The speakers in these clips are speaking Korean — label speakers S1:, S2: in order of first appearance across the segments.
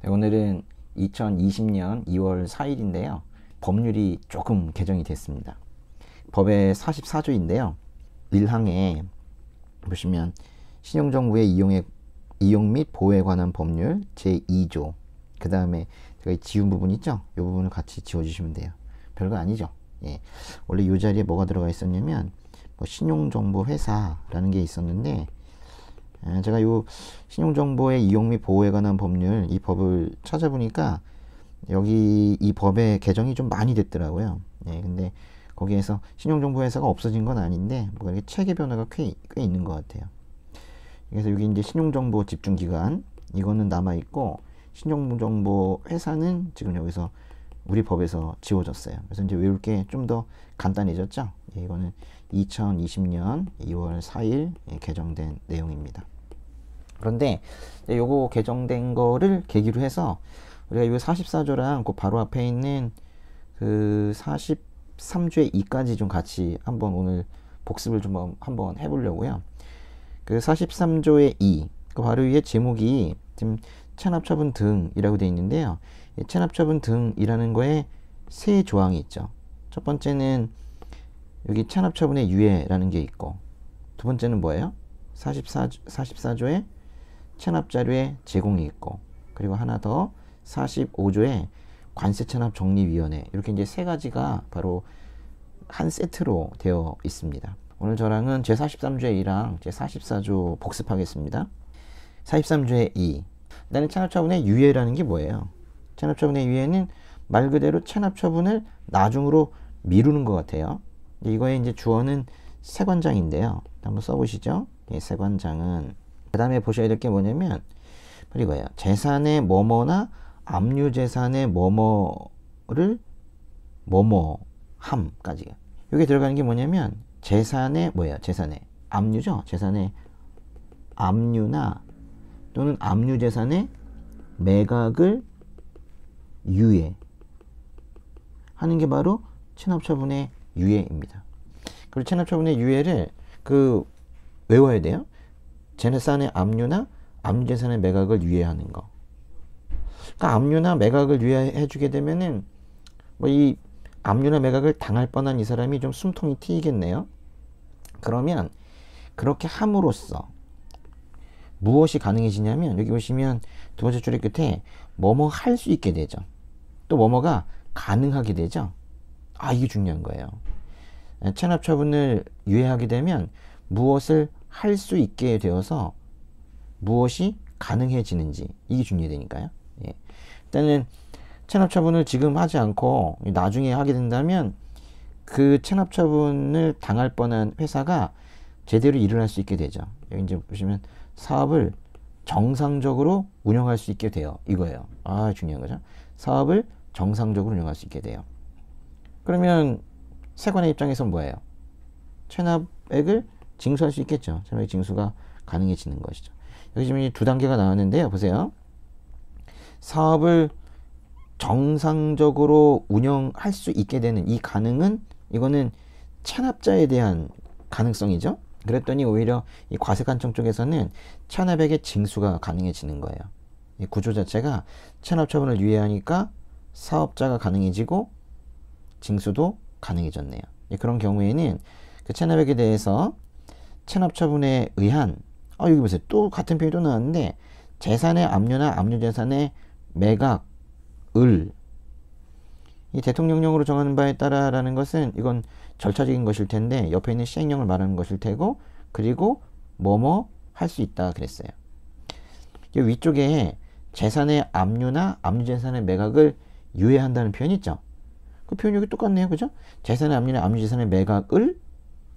S1: 네, 오늘은 2020년 2월 4일인데요. 법률이 조금 개정이 됐습니다. 법의 44조인데요. 1항에 보시면 신용정보의 이용 및 보호에 관한 법률 제2조, 그 다음에 제가 지운 부분 있죠? 이 부분을 같이 지워주시면 돼요. 별거 아니죠? 예. 원래 이 자리에 뭐가 들어가 있었냐면 신용정보회사라는 게 있었는데, 제가 요 신용정보의 이용 및 보호에 관한 법률, 이 법을 찾아보니까 여기 이 법의 개정이 좀 많이 됐더라고요. 근데 거기에서 신용정보회사가 없어진 건 아닌데 뭔가 이렇게 체계 변화가 꽤 있는 것 같아요. 그래서 여기 이제 신용정보 집중기관 이거는 남아있고, 신용정보회사는 지금 여기서 우리 법에서 지워졌어요. 그래서 이제 외울 게 좀 더 간단해졌죠. 이거는 2020년 2월 4일 개정된 내용입니다. 그런데 요거 개정된 거를 계기로 해서 우리가 이 44조랑 그 바로 앞에 있는 그 43조의 2까지 좀 같이 한번 오늘 복습을 좀 한번 해보려고요. 그 43조의 2, 그 바로 위에 제목이 지금 체납처분 등이라고 되어 있는데요. 체납처분 등이라는 거에 세 조항이 있죠. 첫 번째는 여기 체납처분의 유예라는 게 있고, 두 번째는 뭐예요? 44조에 체납자료의 제공이 있고, 그리고 하나 더 45조에 관세체납정리위원회, 이렇게 이제 세 가지가 바로 한 세트로 되어 있습니다. 오늘 저랑은 제43조의 1항, 제44조 복습하겠습니다. 43조의 2. 나는 체납처분의 유예라는 게 뭐예요? 체납처분의 유예는 말 그대로 체납처분을 나중으로 미루는 것 같아요. 이거의 이제 주어는 세관장인데요. 한번 써보시죠. 세관장은 그 다음에 보셔야 될 게 뭐냐면 이거예요. 재산의 뭐뭐나 압류재산의 뭐뭐를 뭐뭐함까지. 여기 들어가는 게 뭐냐면 재산의 뭐예요? 재산의 압류죠. 재산의 압류나 또는 압류재산의 매각을 유예 하는 게 바로 체납처분의 유예입니다. 그리고 체납처분의 유예를 외워야 돼요. 재산의 압류나 압류재산의 매각을 유예하는 거. 그러니까 압류나 매각을 유예해주게 되면은 뭐 이 압류나 매각을 당할 뻔한 이 사람이 좀 숨통이 트이겠네요. 그러면 그렇게 함으로써 무엇이 가능해지냐면, 여기 보시면 두 번째 줄의 끝에 뭐뭐 할 수 있게 되죠. 또 뭐뭐가 가능하게 되죠. 이게 중요한 거예요. 체납처분을 유예하게 되면 무엇을 할 수 있게 되어서 무엇이 가능해지는지, 이게 중요하다니까요. 일단은 체납처분을 지금 하지 않고 나중에 하게 된다면 그 체납처분을 당할 뻔한 회사가 제대로 일을 할 수 있게 되죠. 여기 이제 보시면 사업을 정상적으로 운영할 수 있게 돼요. 이거예요. 중요한 거죠. 사업을 정상적으로 운영할 수 있게 돼요. 그러면 세관의 입장에서는 뭐예요? 체납액을 징수할 수 있겠죠. 체납액 징수가 가능해지는 것이죠. 여기 지금 두 단계가 나왔는데요. 보세요. 사업을 정상적으로 운영할 수 있게 되는 이 가능은, 이거는 체납자에 대한 가능성이죠. 그랬더니 오히려 이 과세관청 쪽에서는 체납액의 징수가 가능해지는 거예요. 이 구조 자체가 체납처분을 유예하니까 사업자가 가능해지고 징수도 가능해졌네요. 그런 경우에는 그 체납액에 대해서 체납처분에 의한, 여기 보세요. 또 같은 표현이 또 나왔는데, 재산의 압류나 압류재산의 매각을 이 대통령령으로 정하는 바에 따라라는 것은 이건 절차적인 것일 텐데, 옆에 있는 시행령을 말하는 것일 테고, 그리고 뭐뭐 할 수 있다 그랬어요. 이 위쪽에 재산의 압류나 압류재산의 매각을 유예한다는 표현이 있죠. 그 표현 여기 똑같네요. 그죠? 재산의 압류나 압류재산의 매각을,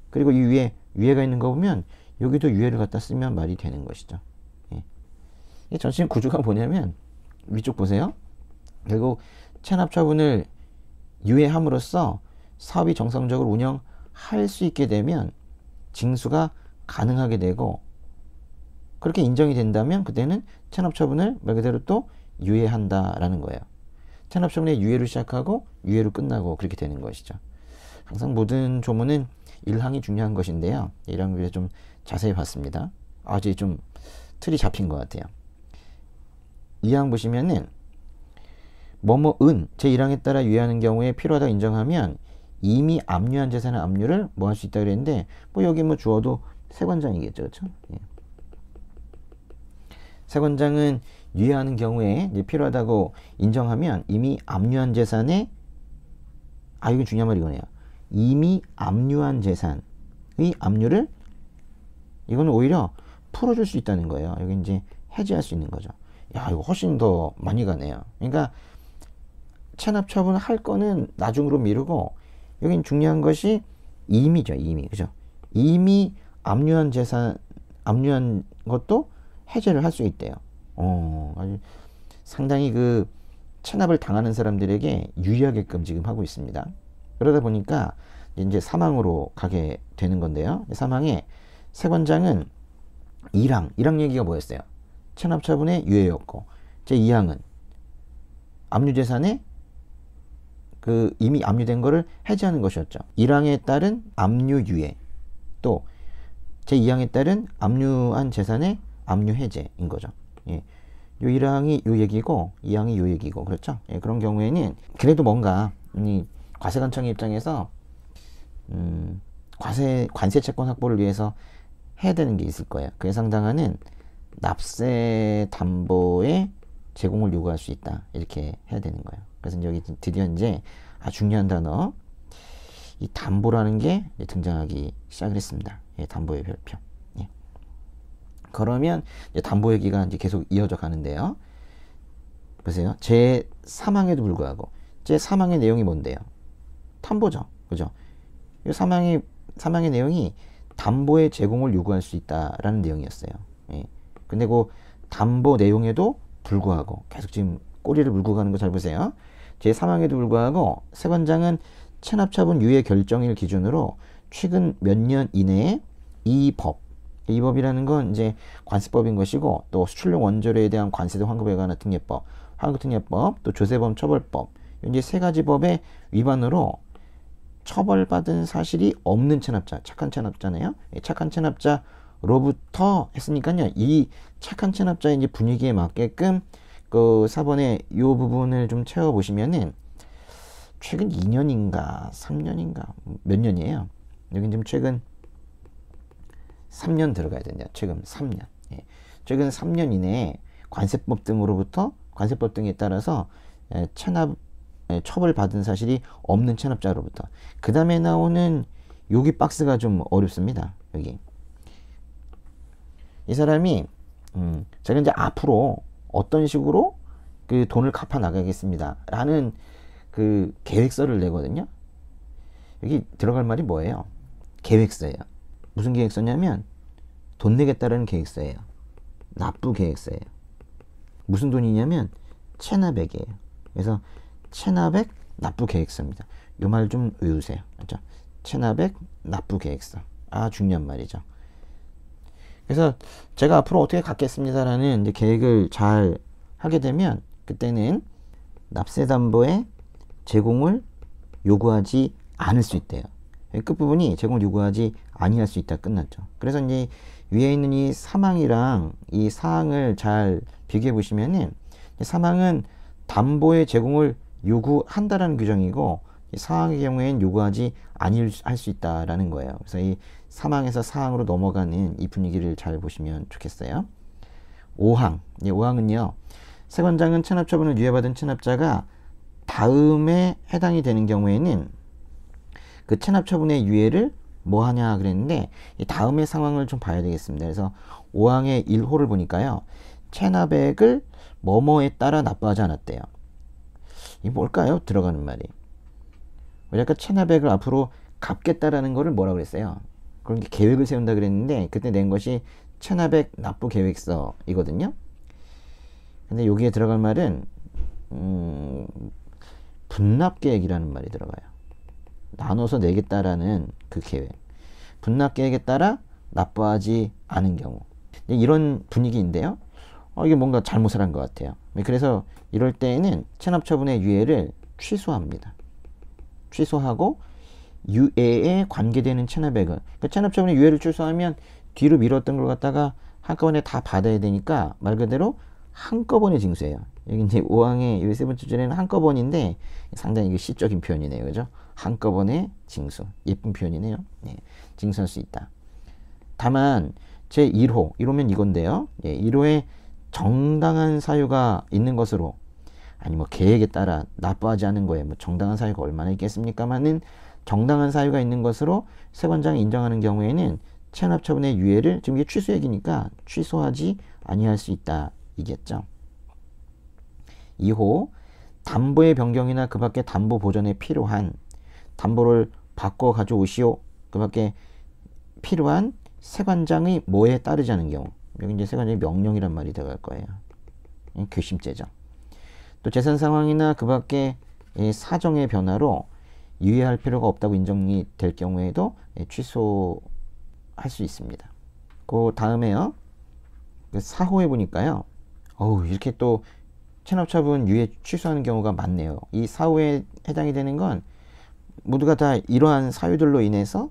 S1: 그리고 이 위에 유예가 있는 거 보면 여기도 유예를 갖다 쓰면 말이 되는 것이죠. 이 전체 구조가 뭐냐면, 위쪽 보세요. 결국 체납처분을 유예함으로써 사업이 정상적으로 운영할 수 있게 되면 징수가 가능하게 되고, 그렇게 인정이 된다면 그때는 체납처분을 말 그대로 또 유예한다라는 거예요. 체납처분의 유예로 시작하고 유예로 끝나고 그렇게 되는 것이죠. 항상 모든 조문은 1항이 중요한 것인데요. 1항을 위해 좀 자세히 봤습니다. 아주 좀 틀이 잡힌 것 같아요. 2항 보시면은 뭐뭐은 제1항에 따라 유예하는 경우에 필요하다 인정하면 이미 압류한 재산의 압류를 뭐 할 수 있다 그랬는데 뭐 여기 뭐 주어도 세관장이겠죠. 그렇죠? 예. 세관장은 유예하는 경우에 이제 필요하다고 인정하면 이미 압류한 재산의 이거 중요한 말이 이거네요. 이미 압류한 재산의 압류를 이거는 오히려 풀어줄 수 있다는 거예요. 여기 이제 해지할 수 있는 거죠. 야, 이거 훨씬 더 많이 가네요. 그러니까 체납 처분 할 거는 나중으로 미루고 여긴 중요한 것이 이미죠. 이미. 그죠? 이미 압류한 재산, 압류한 것도 해제를 할 수 있대요. 아주 상당히 그 체납을 당하는 사람들에게 유리하게끔 지금 하고 있습니다. 그러다 보니까 이제 사망으로 가게 되는 건데요. 사망에 세관장은 1항 얘기가 뭐였어요? 체납 처분의 유예였고, 제2항은 압류재산에 그 이미 압류된 거를 해제하는 것이었죠. 1항에 따른 압류 유예, 또 제2항에 따른 압류한 재산의 압류 해제인 거죠. 예. 요 1항이 요 얘기고 2항이 요 얘기고 그렇죠. 예, 그런 경우에는 그래도 뭔가 이 과세관청의 입장에서 관세 채권 확보를 위해서 해야 되는 게 있을 거예요. 그에 상당하는 납세 담보의 제공을 요구할 수 있다. 이렇게 해야 되는 거예요. 그래서 여기 드디어 이제 중요한 단어 이 담보라는 게 등장하기 시작을 했습니다. 예, 담보의 별표. 예. 그러면 이제 담보 얘기가 이제 계속 이어져 가는데요. 보세요. 제 사망에도 불구하고 제 사망의 내용이 뭔데요? 담보죠. 그죠? 이 사망의 내용이 담보의 제공을 요구할 수 있다라는 내용이었어요. 예. 근데 그 담보 내용에도 불구하고 계속 지금 꼬리를 물고 가는 거 잘 보세요. 제 사망에도 불구하고 세관장은 체납처분 유예 결정일 기준으로 최근 몇 년 이내에 이 법이라는 건 이제 관세법인 것이고, 또 수출용 원조료에 대한 관세 등 환급에 관한 특례법, 환급특례법, 또 조세범 처벌법, 이제 세 가지 법의 위반으로 처벌받은 사실이 없는 체납자, 착한 체납자네요. 착한 체납자로부터 했으니까요. 이 착한 체납자의 이제 분위기에 맞게끔 그 4번의 이 부분을 좀 채워보시면은 최근 2년인가 3년인가 몇 년이에요. 여기 지금 최근 3년 들어가야 된대요. 최근 3년. 예. 최근 3년 이내에 관세법 등에 따라서 체납 처벌받은 사실이 없는 체납자로부터. 그 다음에 나오는 여기 박스가 좀 어렵습니다. 여기 이 사람이 제가 이제 앞으로 어떤 식으로 그 돈을 갚아 나가겠습니다 라는 그 계획서를 내거든요. 여기 들어갈 말이 뭐예요? 계획서예요. 무슨 계획서냐면 돈 내겠다라는 계획서예요. 납부 계획서예요. 무슨 돈이냐면 체납액이에요. 그래서 체납액 납부 계획서입니다. 이 말 좀 외우세요. 그렇죠? 체납액 납부 계획서. 중요한 말이죠. 그래서 제가 앞으로 어떻게 갚겠습니다라는 이제 계획을 잘 하게 되면 그때는 납세담보의 제공을 요구하지 않을 수 있대요. 끝부분이 제공을 요구하지 아니할 수 있다 끝났죠. 그래서 이제 위에 있는 이 사망이랑 이 사항을 잘 비교해 보시면은 사망은 담보의 제공을 요구한다라는 규정이고, 이 사항의 경우에는 요구하지 아니할 수 있다라는 거예요. 그래서 이 사망에서 사항으로 넘어가는 이 분위기를 잘 보시면 좋겠어요. 5항. 5항은요. 세관장은 체납처분을 유예받은 체납자가 다음에 해당이 되는 경우에는 그 체납처분의 유예를 뭐 하냐 그랬는데, 이 다음의 상황을 좀 봐야 되겠습니다. 그래서 5항의 1호를 보니까요. 체납액을 뭐뭐에 따라 납부하지 않았대요. 이게 뭘까요? 들어가는 말이. 우리가 체납액을 앞으로 갚겠다라는 거를 뭐라고 그랬어요? 그런 게 계획을 세운다 그랬는데, 그때 낸 것이 체납액 납부 계획서이거든요. 근데 여기에 들어갈 말은 분납 계획이라는 말이 들어가요. 나눠서 내겠다라는 그 계획. 분납 계획에 따라 납부하지 않은 경우. 이런 분위기인데요. 이게 뭔가 잘못을 한 것 같아요. 그래서 이럴 때에는 체납처분의 유예를 취소합니다. 취소하고 유예에 관계되는 체납액은, 그 체납처분의 유예를 취소하면 뒤로 미뤘던 걸 갖다가 한꺼번에 다 받아야 되니까 말 그대로 한꺼번에 징수해요. 여기 이제 5항의 이 세 번째 줄에는 한꺼번인데 상당히 시적인 표현이네요. 그죠? 한꺼번에 징수. 예쁜 표현이네요. 예, 징수할 수 있다. 다만 제 1호, 1호면 이건데요. 예, 1호에 정당한 사유가 있는 것으로, 아니 뭐 계획에 따라 납부하지 않은 거에 뭐 정당한 사유가 얼마나 있겠습니까만은 정당한 사유가 있는 것으로 세관장이 인정하는 경우에는 체납처분의 유예를, 지금 이게 취소 얘기니까 취소하지 아니할 수 있다 이겠죠. 2호, 담보의 변경이나 그 밖에 담보 보전에 필요한, 담보를 바꿔 가져오시오, 그 밖에 필요한 세관장의 뭐에 따르지 않은 경우, 여기 이제 세관장의 명령이란 말이 들어갈 거예요. 괘씸죄죠. 또 재산 상황이나 그 밖에 사정의 변화로 유예할 필요가 없다고 인정이 될 경우에도 취소할 수 있습니다. 그 다음에요. 4호에 보니까요. 이렇게 또 체납처분 유예 취소하는 경우가 많네요. 이 4호에 해당이 되는 건 모두가 다 이러한 사유들로 인해서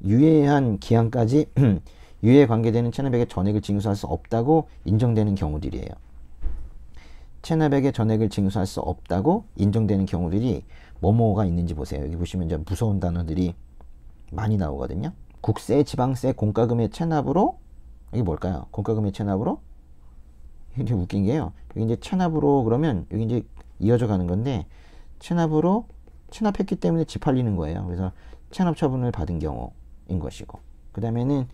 S1: 유예한 기한까지 유예에 관계되는 체납액의 전액을 징수할 수 없다고 인정되는 경우들이에요. 체납액의 전액을 징수할 수 없다고 인정되는 경우들이 뭐뭐가 있는지 보세요. 여기 보시면 이제 무서운 단어들이 많이 나오거든요. 국세, 지방세, 공과금의 체납으로, 이게 뭘까요? 공과금의 체납으로? 이게 웃긴 게요. 여기 이제 체납으로 그러면 여기 이제 이어져 가는 건데, 체납으로 체납했기 때문에 지팔리는 거예요. 그래서 체납 처분을 받은 경우인 것이고, 그 다음에는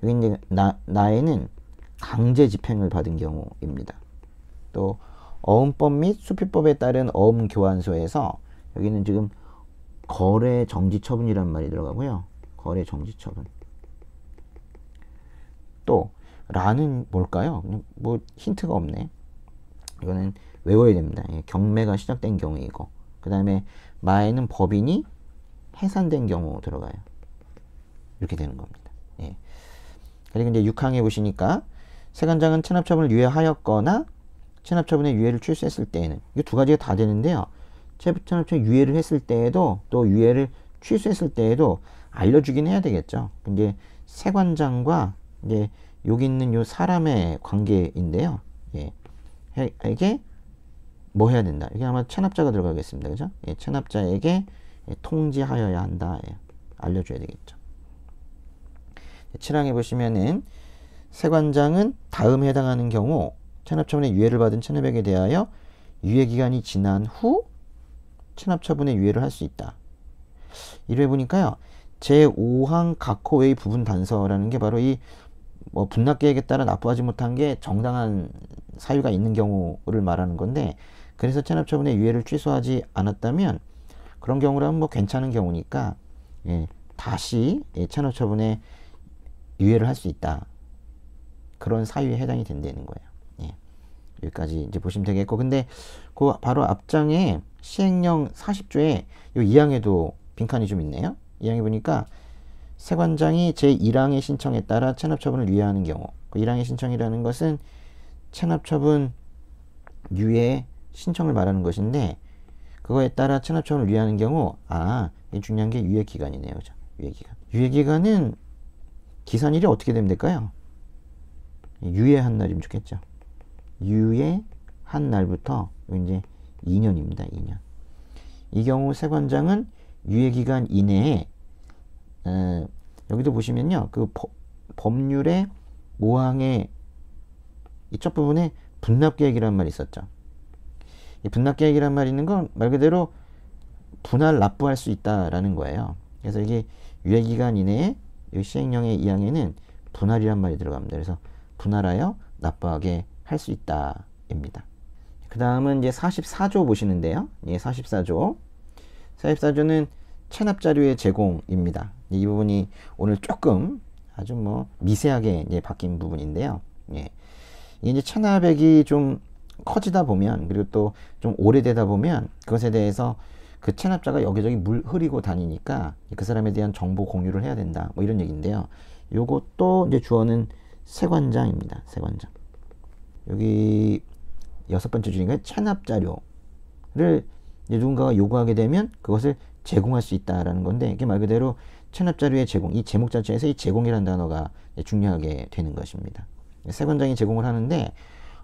S1: 여기 이제 나에는 강제 집행을 받은 경우입니다. 또 어음법 및 수필법에 따른 어음 교환소에서 여기는 지금 거래 정지 처분이란 말이 들어가고요. 거래 정지 처분. 또 라는 뭘까요? 뭐 힌트가 없네. 이거는 외워야 됩니다. 경매가 시작된 경우이고, 그 다음에 마에는 법인이 해산된 경우 들어가요. 이렇게 되는 겁니다. 예. 그리고 이제 6항에 보시니까 세관장은 체납처분을 유예하였거나 체납처분의 유예를 취소했을 때에는, 이 두 가지가 다 되는데요. 체납처분 유예를 했을 때에도 또 유예를 취소했을 때에도 알려주긴 해야 되겠죠. 근데 세관장과 이제 여기 있는 요 사람의 관계인데요. 예. 이게 뭐 해야 된다. 이게 아마 체납자가 들어가겠습니다. 그죠? 예, 체납자에게 통지하여야 한다. 예. 알려줘야 되겠죠. 7항에 보시면은 세관장은 다음에 해당하는 경우 체납처분의 유예를 받은 체납액에 대하여 유예기간이 지난 후 체납처분의 유예를 할 수 있다. 이래 보니까요. 제5항 각호 외의 부분 단서라는 게 바로 이 뭐 분납계획에 따라 납부하지 못한 게 정당한 사유가 있는 경우를 말하는 건데, 그래서 체납처분의 유예를 취소하지 않았다면 그런 경우라면 뭐 괜찮은 경우니까 예, 다시 체납처분의 유예를 할 수 있다. 그런 사유에 해당이 된다는 거예요. 예. 여기까지 이제 보시면 되겠고, 근데 그 바로 앞장에 시행령 40조에 이 2항에도 빈칸이 좀 있네요. 2항에 보니까 세관장이 제1항의 신청에 따라 체납처분을 유예하는 경우, 그 1항의 신청이라는 것은 체납처분 유예 신청을 말하는 것인데, 그거에 따라 체납처분을 유예하는 경우, 이 중요한 게 유예기간이네요. 그죠? 유예기간. 유예기간은 기산일이 어떻게 되면 될까요? 유예한 날이면 좋겠죠. 유예한 날부터 이제 2년입니다. 2년. 이 경우 세관장은 유예기간 이내에 여기도 보시면요. 그 법률의 5항의 이 첫 부분에 분납계획이라는 말이 있었죠. 이 분납계획이라는 말이 있는 건 말 그대로 분할 납부할 수 있다라는 거예요. 그래서 이게 유예기간 이내에 이 시행령의 2항에는 분할이란 말이 들어갑니다. 그래서 분할하여 납부하게 할 수 있다입니다. 그 다음은 이제 44조 보시는데요. 예, 44조. 44조는 체납자료의 제공입니다. 이 부분이 오늘 조금 아주 뭐 미세하게 이제 바뀐 부분인데요. 예. 이게 이제 체납액이 좀 커지다 보면, 그리고 또 좀 오래되다 보면 그것에 대해서 그 체납자가 여기저기 물 흐리고 다니니까 그 사람에 대한 정보 공유를 해야 된다. 뭐 이런 얘기인데요. 요것도 이제 주어는 세관장입니다. 세관장. 여기 6번째 줄인가요? 체납자료를 누군가가 요구하게 되면 그것을 제공할 수 있다라는 건데, 이게 말 그대로 체납자료의 제공, 이 제목 자체에서 이 제공이라는 단어가 중요하게 되는 것입니다. 세관장이 제공을 하는데,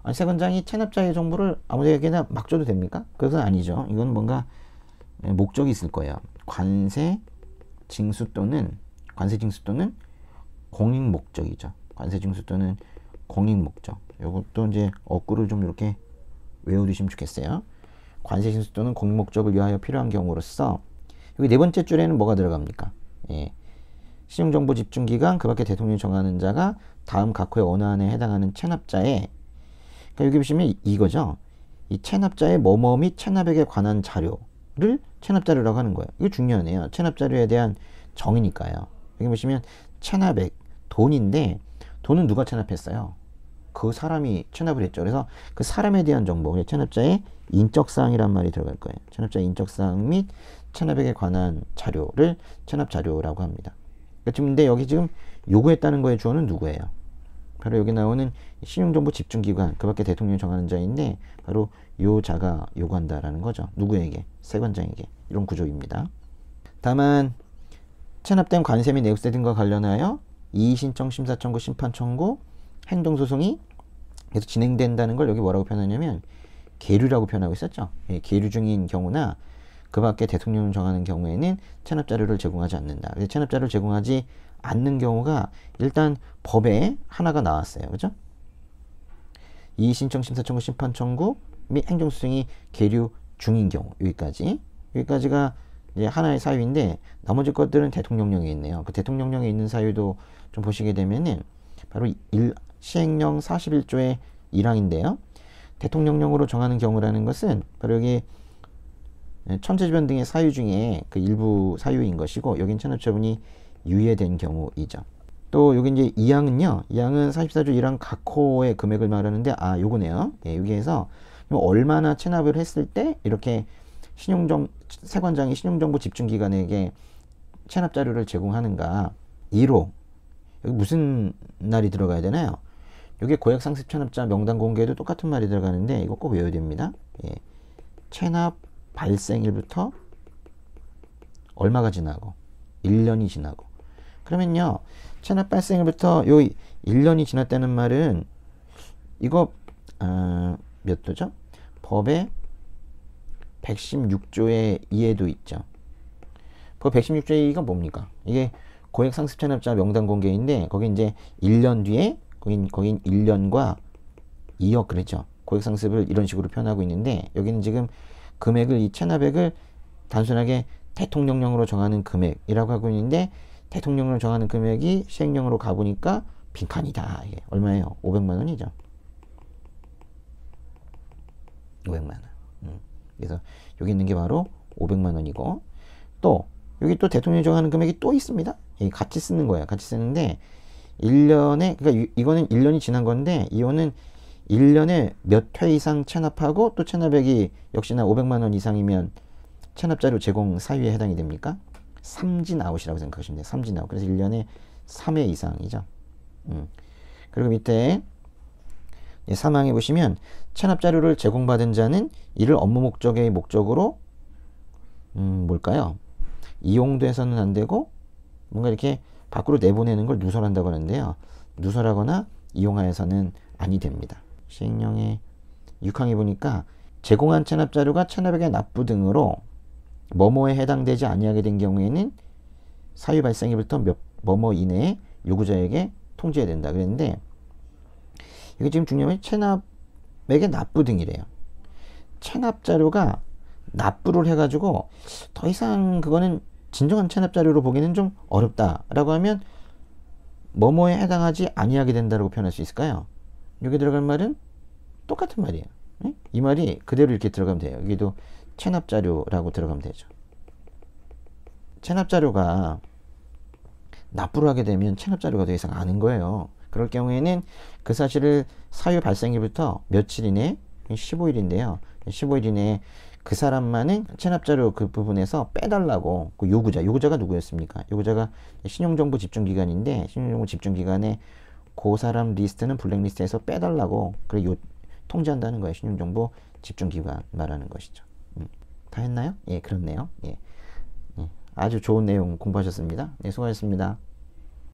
S1: 아니, 세관장이 체납자의 정보를 아무데게나 막 줘도 됩니까? 그것은 아니죠. 이건 뭔가 목적이 있을 거예요. 관세 징수 또는 공익 목적이죠. 관세 징수 또는 공익 목적. 이것도 이제 어구를 좀 이렇게 외워두시면 좋겠어요. 관세 징수 또는 공익 목적을 위하여 필요한 경우로서 여기 네 번째 줄에는 뭐가 들어갑니까? 예. 신용정보 집중기간 그 밖에 대통령이 정하는 자가 다음 각 호의 어느 안에 해당하는 체납자의, 그러니까 여기 보시면 이거죠. 이 체납자의 뭐뭐 및 체납액에 관한 자료를 체납자료라고 하는 거예요. 이거 중요하네요. 체납자료에 대한 정의니까요. 여기 보시면 체납액, 돈인데 돈은 누가 체납했어요? 그 사람이 체납을 했죠. 그래서 그 사람에 대한 정보, 체납자의 인적사항이란 말이 들어갈 거예요. 체납자의 인적사항 및 체납액에 관한 자료를 체납자료라고 합니다. 근데 여기 지금 요구했다는 거의 주어는 누구예요? 바로 여기 나오는 신용정보 집중기관, 그 밖에 대통령이 정하는 자인데 바로 요 자가 요구한다라는 거죠. 누구에게? 세관장에게. 이런 구조입니다. 다만 체납된 관세 및 내역세 등과 관련하여 이의신청, 심사청구, 심판청구, 행동소송이 계속 진행된다는 걸 여기 뭐라고 표현하냐면 계류라고 표현하고 있었죠. 예, 계류 중인 경우나 그 밖에 대통령이 정하는 경우에는 체납자료를 제공하지 않는다. 그래서 체납자료를 제공하지 않는 경우가 일단 법에 하나가 나왔어요. 그죠? 이의신청, 심사청구, 심판청구 및 행정소송이 계류 중인 경우, 여기까지가 이제 하나의 사유인데 나머지 것들은 대통령령에 있네요. 그 대통령령에 있는 사유도 좀 보시게 되면은 바로 시행령 41조의 1항인데요. 대통령령으로 정하는 경우라는 것은 바로 여기 천재지변 등의 사유 중에 그 일부 사유인 것이고, 여긴 체납처분이 유예된 경우이죠. 또 여기 이제 2항은요. 2항은 44조 1항 각 호의 금액을 말하는데, 요거네요. 예, 여기에서 얼마나 체납을 했을 때 이렇게 세관장이 신용정보 집중기관에게 체납자료를 제공하는가. 1호. 여기 무슨 날이 들어가야 되나요? 여기 고액상습 체납자 명단 공개에도 똑같은 말이 들어가는데 이거 꼭 외워야 됩니다. 예. 체납 발생일부터 얼마가 지나고 1년이 지나고, 그러면요 체납 발생일부터 요 1년이 지났다는 말은 이거 몇 도죠? 법의 116조의 2에도 있죠. 법 116조의 2가 뭡니까? 이게 고액상습 체납자 명단 공개인데 거기 이제 1년 뒤에 거긴 1년과 2억 그랬죠. 고액상습을 이런 식으로 표현하고 있는데 여기는 지금 금액을, 이 체납액을 단순하게 대통령령으로 정하는 금액이라고 하고 있는데 대통령령으로 정하는 금액이 시행령으로 가보니까 빈칸이다. 이게 얼마예요? 500만 원이죠. 500만 원. 그래서 여기 있는 게 바로 500만 원이고, 또 여기 또 대통령이 정하는 금액이 또 있습니다. 같이 쓰는 거예요. 같이 쓰는데 1년에, 그러니까 이거는 1년이 지난 건데 이거는 1년에 몇 회 이상 체납하고 또 체납액이 역시나 500만 원 이상이면 체납자료 제공 사유에 해당이 됩니까? 삼진아웃이라고 생각하시면 돼요. 삼진아웃. 그래서 1년에 3회 이상이죠. 그리고 밑에 3항에 보시면 체납자료를 제공받은 자는 이를 업무 목적의 목적으로 뭘까요? 이용돼서는 안 되고 뭔가 이렇게 밖으로 내보내는 걸 누설한다고 하는데요. 누설하거나 이용하여서는 아니 됩니다. 시행령의 6항에 보니까 제공한 체납자료가 체납액의 납부 등으로 뭐뭐에 해당되지 아니하게 된 경우에는 사유 발생일부터 뭐뭐 이내에 요구자에게 통지해야 된다 그랬는데, 이게 지금 중요한 체납액의 납부 등이래요. 체납자료가 납부를 해가지고 더 이상 그거는 진정한 체납자료로 보기는 좀 어렵다라고 하면 뭐뭐에 해당하지 아니하게 된다고 표현할 수 있을까요? 여기 들어갈 말은 똑같은 말이에요. 응? 이 말이 그대로 이렇게 들어가면 돼요. 여기도 체납자료라고 들어가면 되죠. 체납자료가 납부를 하게 되면 체납자료가 더 이상 아는 거예요. 그럴 경우에는 그 사실을 사유 발생일부터 며칠 이내, 15일인데요. 15일 이내에 그 사람만은 체납자료 그 부분에서 빼달라고, 그 요구자가 누구였습니까? 요구자가 신용정보 집중기관인데 신용정보 집중기관에 그 사람 리스트는 블랙리스트에서 빼달라고 그래 통지한다는 거예요. 신용정보 집중기관 말하는 것이죠. 다 했나요? 예, 그렇네요. 예. 아주 좋은 내용 공부하셨습니다. 네, 수고하셨습니다.